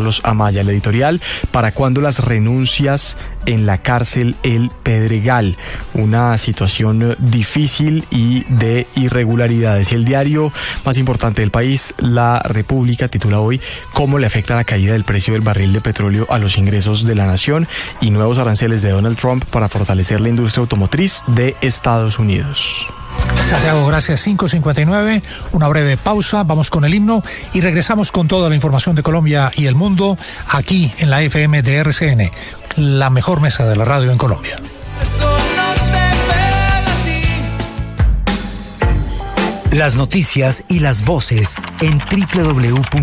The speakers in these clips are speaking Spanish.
Carlos Amaya. El editorial: ¿para cuándo las renuncias en la cárcel El Pedregal? Una situación difícil y de irregularidades. Y el diario más importante del país, La República, titula hoy: ¿cómo le afecta la caída del precio del barril de petróleo a los ingresos de la nación? Y nuevos aranceles de Donald Trump para fortalecer la industria automotriz de Estados Unidos. Santiago, gracias. 5:59, una breve pausa, vamos con el himno y regresamos con toda la información de Colombia y el mundo aquí en la FM de RCN, la mejor mesa de la radio en Colombia. Las noticias y las voces en www.lafm.com.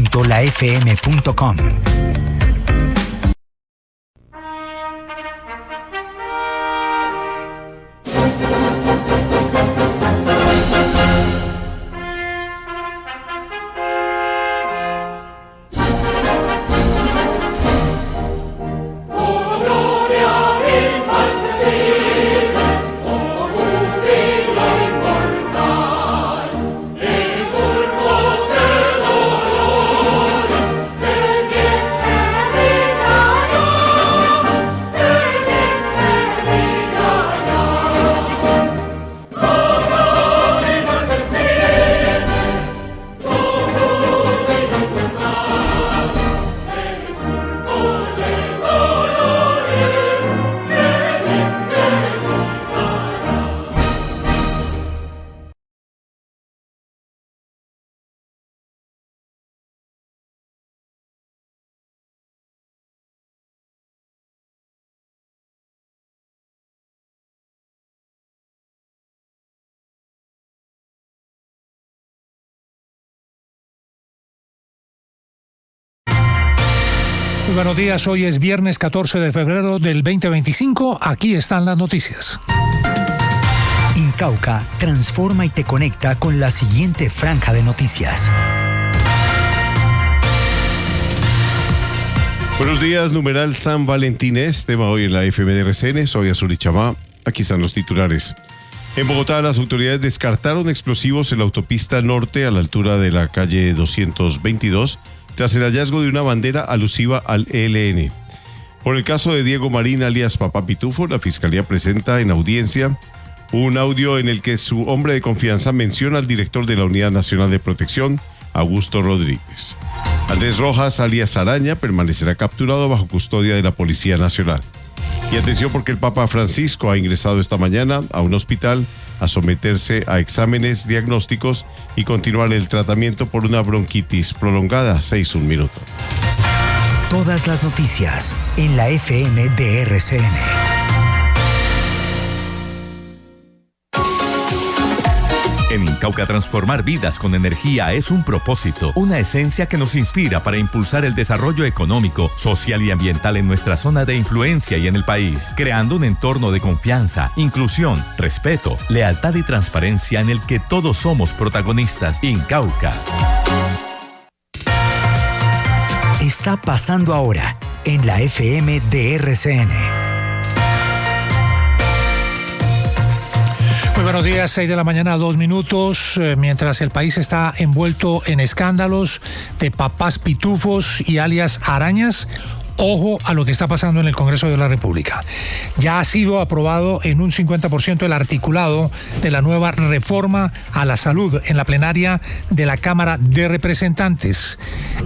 Muy buenos días, hoy es viernes 14 de febrero del 2025, aquí están las noticias. Incauca transforma y te conecta con la siguiente franja de noticias. Buenos días, numeral San Valentín es tema hoy en la FM de RCN. Soy Azuri Chamá, aquí están los titulares. En Bogotá, las autoridades descartaron explosivos en la autopista norte a la altura de la calle 222 tras el hallazgo de una bandera alusiva al ELN. Por el caso de Diego Marín, alias Papá Pitufo, la Fiscalía presenta en audiencia un audio en el que su hombre de confianza menciona al director de la Unidad Nacional de Protección, Augusto Rodríguez. Andrés Rojas, alias Araña, permanecerá capturado bajo custodia de la Policía Nacional. Y atención, porque el Papa Francisco ha ingresado esta mañana a un hospital a someterse a exámenes diagnósticos y continuar el tratamiento por una bronquitis prolongada. 6:1 minuto. Todas las noticias en la FM de RCN. En Incauca, transformar vidas con energía es un propósito, una esencia que nos inspira para impulsar el desarrollo económico, social y ambiental en nuestra zona de influencia y en el país, creando un entorno de confianza, inclusión, respeto, lealtad y transparencia en el que todos somos protagonistas. Incauca. Está pasando ahora en la FM de RCN. Muy buenos días, 6 de la mañana, 2 minutos. Mientras el país está envuelto en escándalos de papás pitufos y alias arañas, ojo a lo que está pasando en el Congreso de la República. Ya ha sido aprobado en un 50% el articulado de la nueva reforma a la salud en la plenaria de la Cámara de Representantes.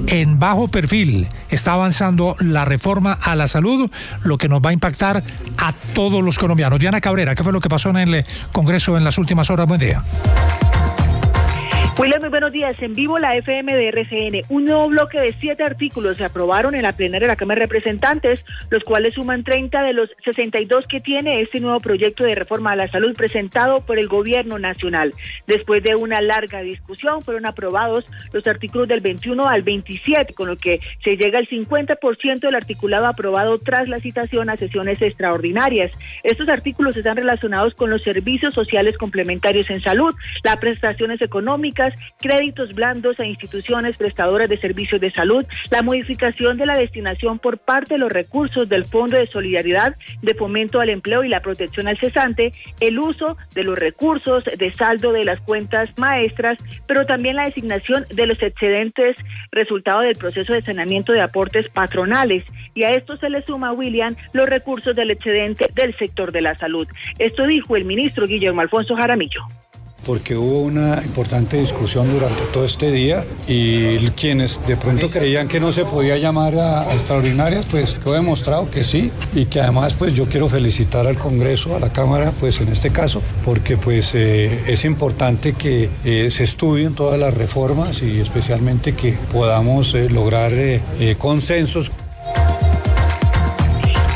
En bajo perfil está avanzando la reforma a la salud, lo que nos va a impactar a todos los colombianos. Diana Cabrera, ¿qué fue lo que pasó en el Congreso en las últimas horas? Buen día. William, muy buenos días. En vivo la FM de RCN. Un nuevo bloque de 7 artículos se aprobaron en la plenaria de la Cámara de Representantes, los cuales suman 30 de los 62 que tiene este nuevo proyecto de reforma a la salud presentado por el Gobierno Nacional. Después de una larga discusión, fueron aprobados los artículos del 21 al 27, con lo que se llega al 50% del articulado aprobado tras la citación a sesiones extraordinarias. Estos artículos están relacionados con los servicios sociales complementarios en salud, las prestaciones económicas, públicas, créditos blandos a instituciones prestadoras de servicios de salud, la modificación de la destinación por parte de los recursos del Fondo de Solidaridad de Fomento al Empleo y la Protección al Cesante, el uso de los recursos de saldo de las cuentas maestras, pero también la designación de los excedentes resultado del proceso de saneamiento de aportes patronales. Y a esto se le suma, William, los recursos del excedente del sector de la salud. Esto dijo el ministro Guillermo Alfonso Jaramillo. Porque hubo una importante discusión durante todo este día y quienes de pronto creían que no se podía llamar a extraordinarias, pues quedó demostrado que sí, y que además pues yo quiero felicitar al Congreso, a la Cámara, pues en este caso, porque pues es importante que se estudien todas las reformas y especialmente que podamos lograr consensos.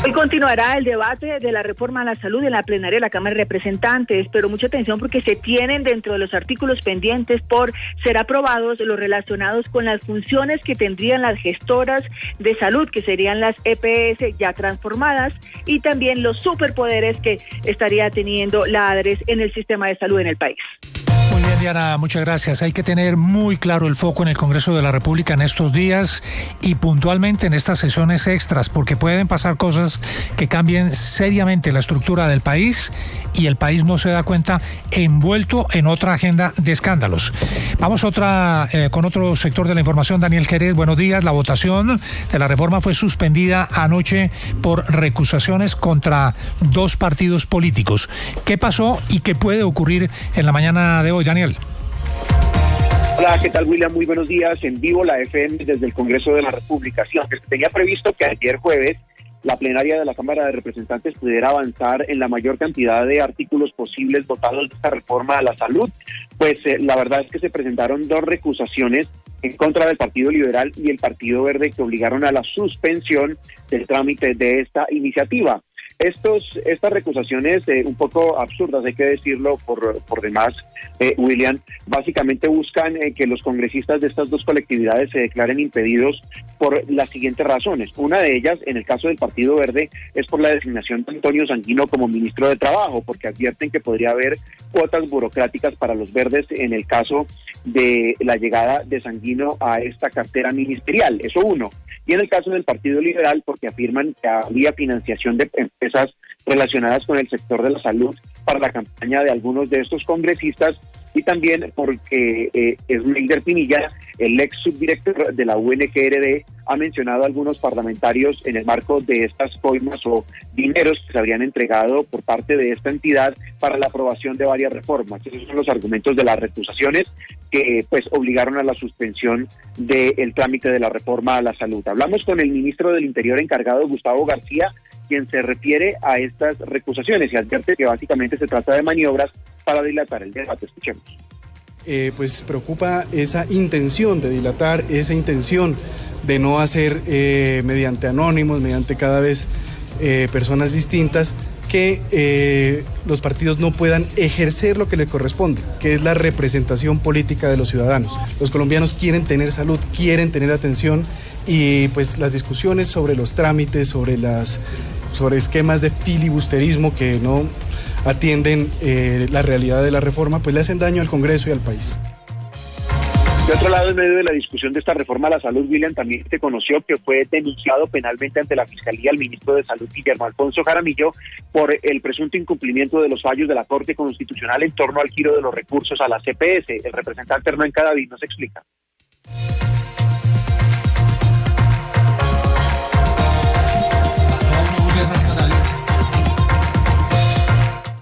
Hoy continuará el debate de la reforma a la salud en la plenaria de la Cámara de Representantes, pero mucha atención porque se tienen dentro de los artículos pendientes por ser aprobados los relacionados con las funciones que tendrían las gestoras de salud, que serían las EPS ya transformadas, y también los superpoderes que estaría teniendo la ADRES en el sistema de salud en el país. Muy bien, Diana, muchas gracias. Hay que tener muy claro el foco en el Congreso de la República en estos días y puntualmente en estas sesiones extras, porque pueden pasar cosas que cambien seriamente la estructura del país y el país no se da cuenta, envuelto en otra agenda de escándalos. Vamos con otro sector de la información. Daniel Jerez, buenos días. La votación de la reforma fue suspendida anoche por recusaciones contra 2 partidos políticos. ¿Qué pasó y qué puede ocurrir en la mañana de hoy, Daniel? Hola, ¿qué tal, William? Muy buenos días. En vivo la FM desde el Congreso de la República. Sí, aunque se tenía previsto que ayer jueves la plenaria de la Cámara de Representantes pudiera avanzar en la mayor cantidad de artículos posibles votados de esta reforma a la salud, pues la verdad es que se presentaron 2 recusaciones en contra del Partido Liberal y el Partido Verde que obligaron a la suspensión del trámite de esta iniciativa. Estas recusaciones un poco absurdas, hay que decirlo por demás, William, básicamente buscan que los congresistas de estas 2 colectividades se declaren impedidos por las siguientes razones. Una de ellas, en el caso del Partido Verde, es por la designación de Antonio Sanguino como ministro de Trabajo, porque advierten que podría haber cuotas burocráticas para los verdes en el caso de la llegada de Sanguino a esta cartera ministerial. Eso uno. Y en el caso del Partido Liberal, porque afirman que había financiación de empresas relacionadas con el sector de la salud para la campaña de algunos de estos congresistas, y también porque Esmeider Pinilla, el ex subdirector de la UNGRD, ha mencionado a algunos parlamentarios en el marco de estas coimas o dineros que se habrían entregado por parte de esta entidad para la aprobación de varias reformas. Esos son los argumentos de las recusaciones que pues obligaron a la suspensión del trámite de la reforma a la salud. Hablamos con el ministro del Interior encargado, Gustavo García, quien se refiere a estas recusaciones y advierte que básicamente se trata de maniobras para dilatar el debate. Escuchemos. Pues preocupa esa intención de dilatar, esa intención de no hacer mediante anónimos, mediante cada vez personas distintas, que los partidos no puedan ejercer lo que les corresponde, que es la representación política de los ciudadanos. Los colombianos quieren tener salud, quieren tener atención, y pues las discusiones sobre los trámites, sobre esquemas de filibusterismo que no atienden la realidad de la reforma, pues le hacen daño al Congreso y al país. De otro lado, en medio de la discusión de esta reforma a la salud, William, también se conoció que fue denunciado penalmente ante la Fiscalía el ministro de Salud, Guillermo Alfonso Jaramillo, por el presunto incumplimiento de los fallos de la Corte Constitucional en torno al giro de los recursos a la CPS. El representante Hernán Cadavid nos explica.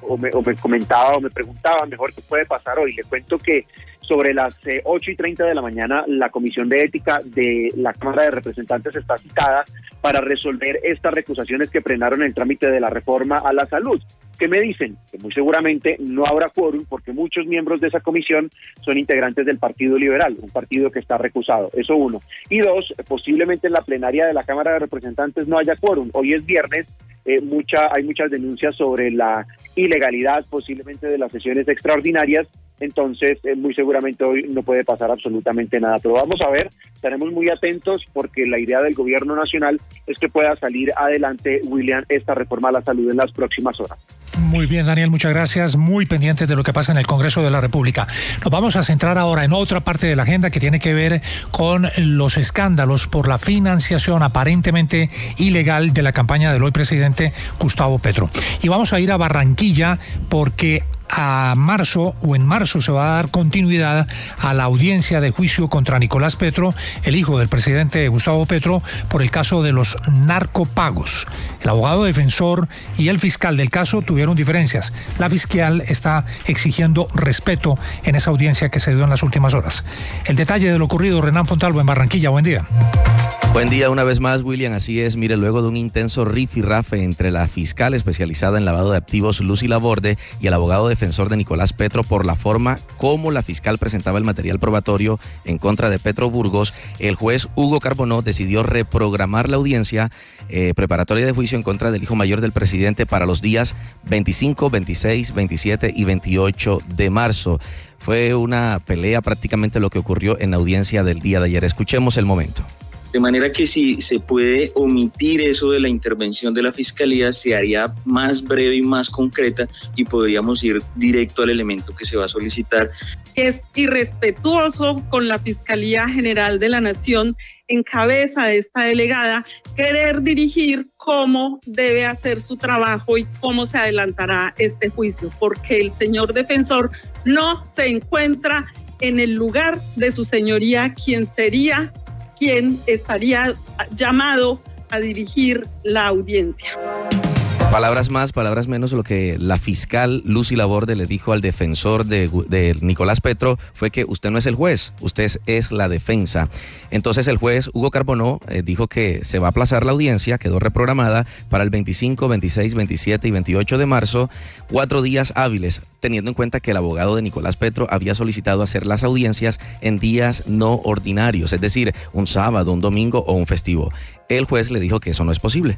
O me comentaba o me preguntaba mejor qué puede pasar hoy. Le cuento que sobre las 8:30 de la mañana la Comisión de Ética de la Cámara de Representantes está citada para resolver estas recusaciones que frenaron el trámite de la reforma a la salud. ¿Qué me dicen? Que muy seguramente no habrá quórum porque muchos miembros de esa comisión son integrantes del Partido Liberal, un partido que está recusado. Eso uno. Y dos, posiblemente en la plenaria de la Cámara de Representantes no haya quórum. Hoy es viernes. Hay muchas denuncias sobre la ilegalidad posiblemente de las sesiones extraordinarias, entonces muy seguramente hoy no puede pasar absolutamente nada, pero vamos a ver, estaremos muy atentos porque la idea del gobierno nacional es que pueda salir adelante, William, esta reforma a la salud en las próximas horas. Muy bien, Daniel, muchas gracias. Muy pendientes de lo que pasa en el Congreso de la República. Nos vamos a centrar ahora en otra parte de la agenda que tiene que ver con los escándalos por la financiación aparentemente ilegal de la campaña del hoy presidente Gustavo Petro. Y vamos a ir a Barranquilla porque en marzo se va a dar continuidad a la audiencia de juicio contra Nicolás Petro, el hijo del presidente Gustavo Petro, por el caso de los narcopagos. El abogado defensor y el fiscal del caso tuvieron diferencias. La fiscal está exigiendo respeto en esa audiencia que se dio en las últimas horas. El detalle de lo ocurrido, Renan Fontalvo en Barranquilla. Buen día. Buen día una vez más, William. Así es, mire, luego de un intenso rifirrafe entre la fiscal especializada en lavado de activos, Lucy Laborde, y el abogado defensor de Nicolás Petro por la forma como la fiscal presentaba el material probatorio en contra de Petro Burgos, el juez Hugo Carbonó decidió reprogramar la audiencia preparatoria de juicio en contra del hijo mayor del presidente para los días 25, 26, 27 y 28 de marzo. Fue una pelea prácticamente lo que ocurrió en la audiencia del día de ayer. Escuchemos el momento. De manera que si se puede omitir eso de la intervención de la Fiscalía, se haría más breve y más concreta y podríamos ir directo al elemento que se va a solicitar. Es irrespetuoso con la Fiscalía General de la Nación, en cabeza de esta delegada, querer dirigir cómo debe hacer su trabajo y cómo se adelantará este juicio, porque el señor defensor no se encuentra en el lugar de su señoría, quien estaría llamado a dirigir la audiencia. Palabras más, palabras menos, lo que la fiscal Lucy Laborde le dijo al defensor de Nicolás Petro fue que usted no es el juez, usted es la defensa. Entonces el juez Hugo Carbonó dijo que se va a aplazar la audiencia, quedó reprogramada para el 25, 26, 27 y 28 de marzo, 4 días hábiles, teniendo en cuenta que el abogado de Nicolás Petro había solicitado hacer las audiencias en días no ordinarios, es decir, un sábado, un domingo o un festivo. El juez le dijo que eso no es posible.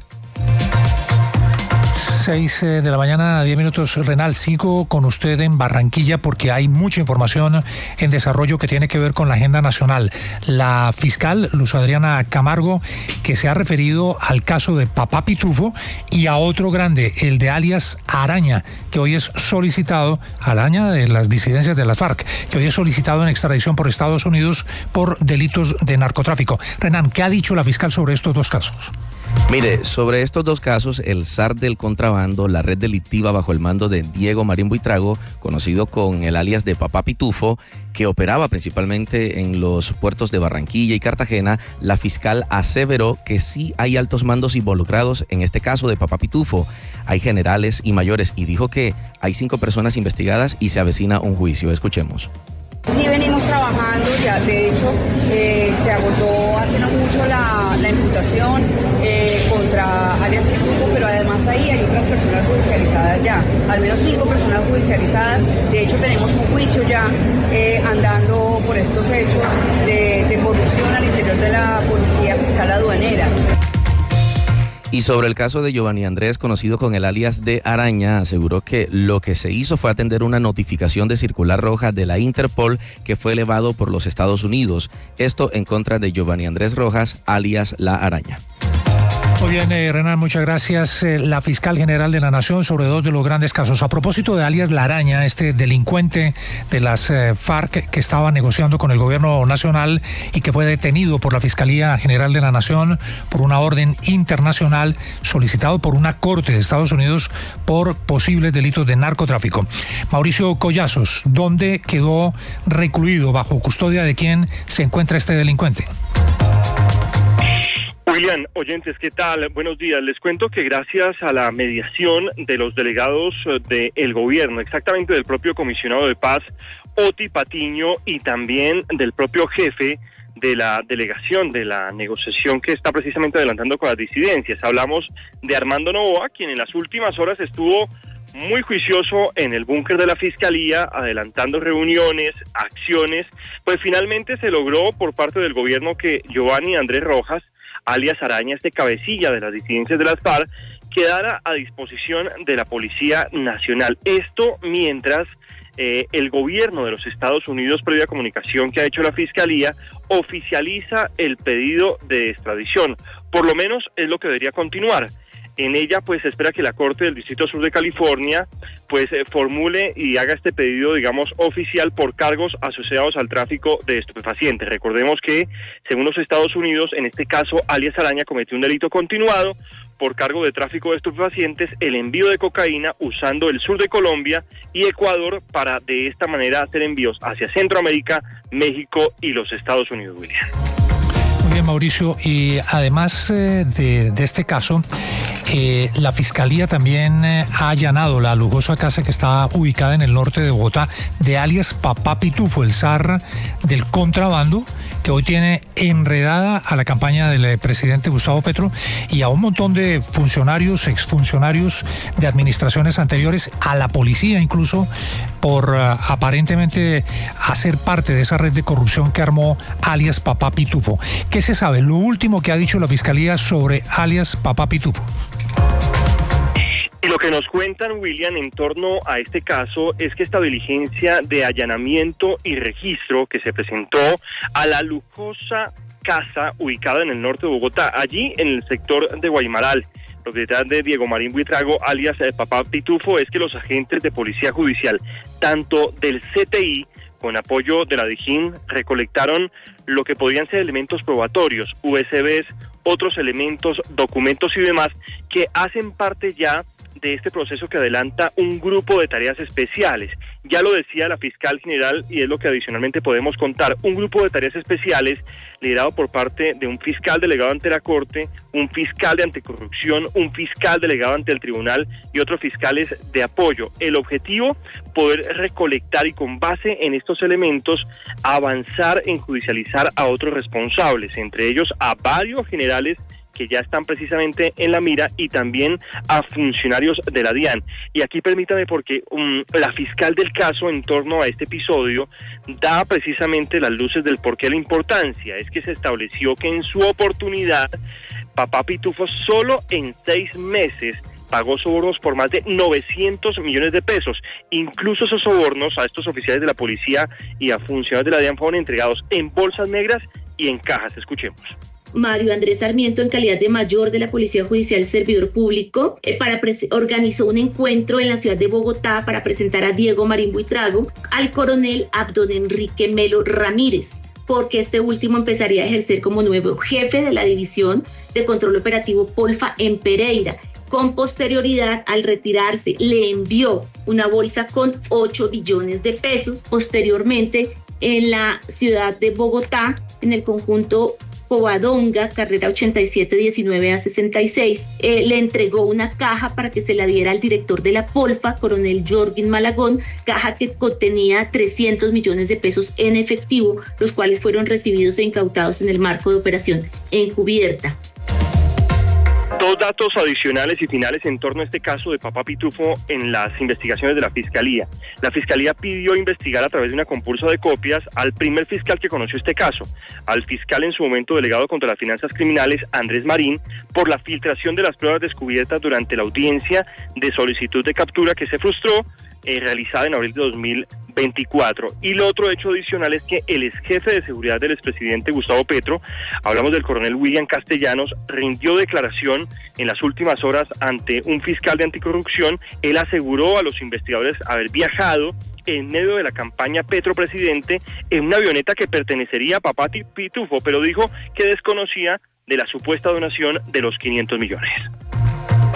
6 de la mañana, 10 minutos. Renal, sigo con usted en Barranquilla porque hay mucha información en desarrollo que tiene que ver con la agenda nacional. La fiscal Luz Adriana Camargo, que se ha referido al caso de Papá Pitufo y a otro grande, el de alias Araña, que hoy es solicitado, Araña de las disidencias de las FARC, que hoy es solicitado en extradición por Estados Unidos por delitos de narcotráfico. Renan, ¿qué ha dicho la fiscal sobre estos dos casos? Mire, sobre estos dos casos, el zar del contrabando, la red delictiva bajo el mando de Diego Marín Buitrago, conocido con el alias de Papá Pitufo, que operaba principalmente en los puertos de Barranquilla y Cartagena, la fiscal aseveró que sí hay altos mandos involucrados en este caso de Papá Pitufo. Hay generales y mayores y dijo que hay 5 personas investigadas y se avecina un juicio. Escuchemos. Sí venimos trabajando, ya de hecho se agotó hace no mucho la imputación contra alias Pitufo, pero además ahí hay otras personas judicializadas ya, al menos 5 personas judicializadas. De hecho tenemos un juicio ya andando por estos hechos de corrupción al interior de la Policía Fiscal Aduanera. Y sobre el caso de Giovanni Andrés, conocido con el alias de Araña, aseguró que lo que se hizo fue atender una notificación de circular roja de la Interpol que fue elevado por los Estados Unidos. Esto en contra de Giovanni Andrés Rojas, alias La Araña. Muy bien, Renan, muchas gracias. La fiscal general de la Nación sobre 2 de los grandes casos. A propósito de alias La Araña, este delincuente de las FARC que estaba negociando con el gobierno nacional y que fue detenido por la Fiscalía General de la Nación por una orden internacional solicitado por una corte de Estados Unidos por posibles delitos de narcotráfico. Mauricio Collazos, ¿dónde quedó recluido? ¿Bajo custodia de quién se encuentra este delincuente? William, oyentes, ¿qué tal? Buenos días. Les cuento que gracias a la mediación de los delegados del gobierno, exactamente del propio comisionado de paz, Oti Patiño, y también del propio jefe de la delegación de la negociación que está precisamente adelantando con las disidencias. Hablamos de Armando Novoa, quien en las últimas horas estuvo muy juicioso en el búnker de la Fiscalía, adelantando reuniones, acciones, pues finalmente se logró por parte del gobierno que Giovanni Andrés Rojas, alias Araña, cabecilla de las disidencias de las FARC, quedara a disposición de la Policía Nacional. Esto mientras el gobierno de los Estados Unidos, previa comunicación que ha hecho la Fiscalía, oficializa el pedido de extradición. Por lo menos es lo que debería continuar. En ella, pues, se espera que la Corte del Distrito Sur de California, pues, formule y haga este pedido, digamos, oficial por cargos asociados al tráfico de estupefacientes. Recordemos que, según los Estados Unidos, en este caso, alias Araña cometió un delito continuado por cargo de tráfico de estupefacientes, el envío de cocaína usando el sur de Colombia y Ecuador para de esta manera hacer envíos hacia Centroamérica, México y los Estados Unidos, William. Muy bien, Mauricio, y además de este caso, la Fiscalía también ha allanado la lujosa casa que está ubicada en el norte de Bogotá de alias Papá Pitufo, el zar del contrabando, que hoy tiene enredada a la campaña del presidente Gustavo Petro y a un montón de funcionarios, exfuncionarios de administraciones anteriores, a la policía incluso, por aparentemente hacer parte de esa red de corrupción que armó alias Papá Pitufo. ¿Qué se sabe? Lo último que ha dicho la Fiscalía sobre alias Papá Pitufo. Y lo que nos cuentan, William, en torno a este caso es que esta diligencia de allanamiento y registro que se presentó a la lujosa casa ubicada en el norte de Bogotá, allí en el sector de Guaymaral, propiedad de Diego Marín Buitrago, alias Papá Pitufo, es que los agentes de policía judicial, tanto del CTI, con apoyo de la DIJÍN, recolectaron lo que podían ser elementos probatorios, USBs, otros elementos, documentos y demás, que hacen parte ya de este proceso que adelanta un grupo de tareas especiales. Ya lo decía la fiscal general y es lo que adicionalmente podemos contar, un grupo de tareas especiales liderado por parte de un fiscal delegado ante la Corte, un fiscal de anticorrupción, un fiscal delegado ante el tribunal y otros fiscales de apoyo. El objetivo, poder recolectar y con base en estos elementos avanzar en judicializar a otros responsables, entre ellos a varios generales que ya están precisamente en la mira y también a funcionarios de la DIAN. Y aquí permítame porque la fiscal del caso en torno a este episodio da precisamente las luces del porqué de la importancia. Es que se estableció que en su oportunidad Papá Pitufo solo en 6 meses pagó sobornos por más de 900 millones de pesos. Incluso esos sobornos a estos oficiales de la policía y a funcionarios de la DIAN fueron entregados en bolsas negras y en cajas. Escuchemos. Mario Andrés Sarmiento, en calidad de mayor de la Policía Judicial Servidor Público, organizó un encuentro en la ciudad de Bogotá para presentar a Diego Marín Buitrago al coronel Abdón Enrique Melo Ramírez, porque este último empezaría a ejercer como nuevo jefe de la División de Control Operativo Polfa en Pereira. Con posterioridad, al retirarse, le envió una bolsa con 8 billones de pesos. Posteriormente, en la ciudad de Bogotá, en el conjunto Covadonga, carrera 8719 a 66, le entregó una caja para que se la diera al director de la Polfa, coronel Jorgin Malagón, caja que contenía 300 millones de pesos en efectivo, los cuales fueron recibidos e incautados en el marco de operación Encubierta. Dos datos adicionales y finales en torno a este caso de Papá Pitufo en las investigaciones de la Fiscalía. La Fiscalía pidió investigar a través de una compulsa de copias al primer fiscal que conoció este caso, al fiscal en su momento delegado contra las finanzas criminales, Andrés Marín, por la filtración de las pruebas descubiertas durante la audiencia de solicitud de captura que se frustró, realizada en abril de 2024. Y lo otro hecho adicional es que el ex jefe de seguridad del expresidente Gustavo Petro, hablamos del coronel William Castellanos, rindió declaración en las últimas horas ante un fiscal de anticorrupción. Él aseguró a los investigadores haber viajado en medio de la campaña Petro Presidente en una avioneta que pertenecería a Papá Pitufo, pero dijo que desconocía de la supuesta donación de los 500 millones.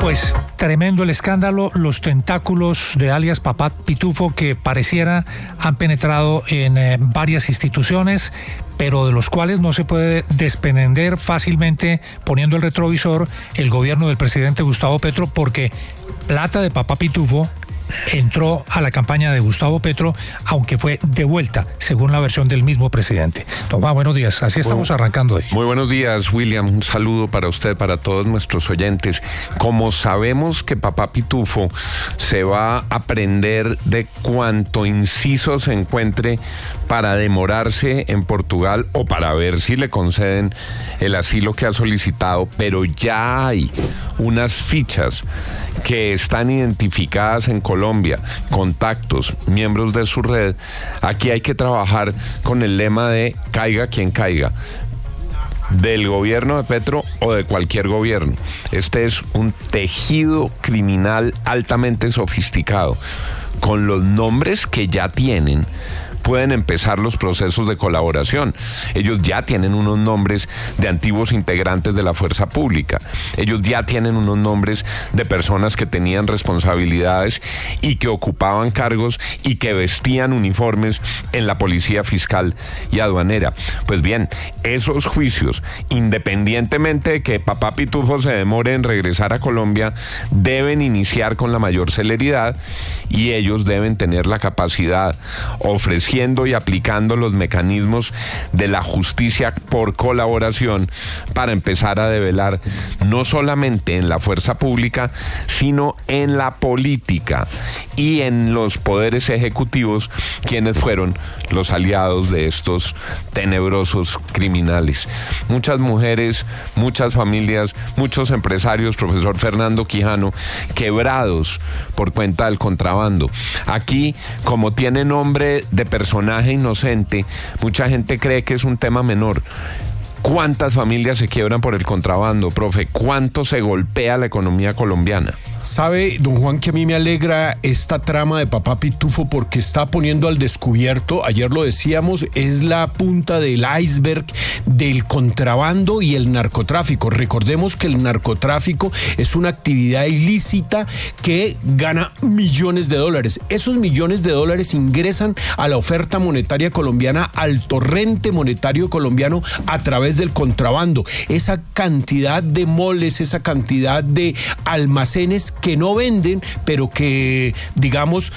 Pues tremendo el escándalo, los tentáculos de alias Papá Pitufo que pareciera han penetrado en varias instituciones, pero de los cuales no se puede desprender fácilmente poniendo el retrovisor el gobierno del presidente Gustavo Petro, porque plata de Papá Pitufo entró a la campaña de Gustavo Petro, aunque fue devuelta, según la versión del mismo presidente. Don Juan, buenos días. Así estamos arrancando hoy. Muy buenos días, William. Un saludo para usted, para todos nuestros oyentes. Como sabemos que Papá Pitufo se va a prender de cuanto inciso se encuentre para demorarse en Portugal o para ver si le conceden el asilo que ha solicitado, pero ya hay unas fichas que están identificadas en Colombia, contactos, miembros de su red. Aquí hay que trabajar con el lema de caiga quien caiga. del gobierno de Petro o de cualquier gobierno. Este es un tejido criminal altamente sofisticado. Con los nombres que ya tienen, pueden empezar los procesos de colaboración. Ellos ya tienen unos nombres de antiguos integrantes de la fuerza pública. Ellos ya tienen unos nombres de personas que tenían responsabilidades y que ocupaban cargos y que vestían uniformes en la policía fiscal y aduanera. Pues bien, esos juicios, independientemente de que papá Pitufo se demore en regresar a Colombia, deben iniciar con la mayor celeridad y ellos deben tener la capacidad, ofreciendo y aplicando los mecanismos de la justicia por colaboración, para empezar a develar no solamente en la fuerza pública, sino en la política y en los poderes ejecutivos, quienes fueron los aliados de estos tenebrosos criminales. Muchas mujeres, muchas familias, muchos empresarios, profesor Fernando Quijano, quebrados por cuenta del contrabando. Aquí, como tiene nombre de personaje inocente, mucha gente cree que es un tema menor. ¿Cuántas familias se quiebran por el contrabando, profe? ¿Cuánto se golpea la economía colombiana? Sabe, don Juan, que a mí me alegra esta trama de papá Pitufo porque está poniendo al descubierto, ayer lo decíamos, es la punta del iceberg del contrabando y el narcotráfico. Recordemos que el narcotráfico es una actividad ilícita que gana millones de dólares. Esos millones de dólares ingresan a la oferta monetaria colombiana, al torrente monetario colombiano a través del contrabando. Esa cantidad de moles, esa cantidad de almacenes que no venden, pero que, digamos,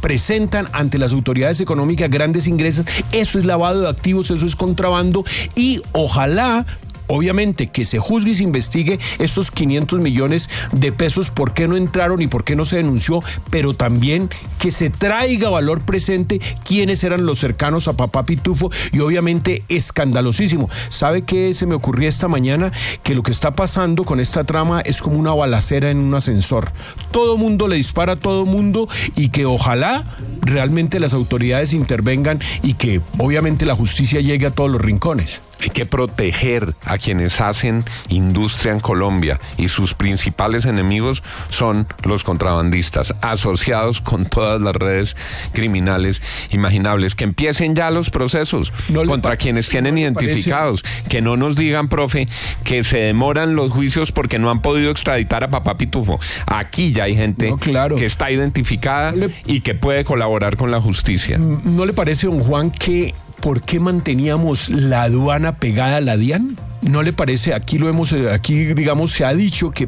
presentan ante las autoridades económicas grandes ingresos. Eso es lavado de activos, eso es contrabando, y ojalá, obviamente, que se juzgue y se investigue estos 500 millones de pesos, por qué no entraron y por qué no se denunció, pero también que se traiga valor presente quiénes eran los cercanos a papá Pitufo, y obviamente escandalosísimo. ¿Sabe qué se me ocurrió esta mañana? Que lo que está pasando con esta trama es como una balacera en un ascensor. Todo mundo le dispara a todo mundo, y que ojalá realmente las autoridades intervengan y que obviamente la justicia llegue a todos los rincones. Hay que proteger a quienes hacen industria en Colombia, y sus principales enemigos son los contrabandistas, asociados con todas las redes criminales imaginables. Que empiecen ya los procesos contra quienes tienen identificados. Que no nos digan, profe, que se demoran los juicios porque no han podido extraditar a papá Pitufo. Aquí ya hay gente que está identificada y que puede colaborar con la justicia. ¿No le parece, don Juan, que por qué manteníamos la aduana pegada a la DIAN? ¿No le parece? Aquí digamos, se ha dicho que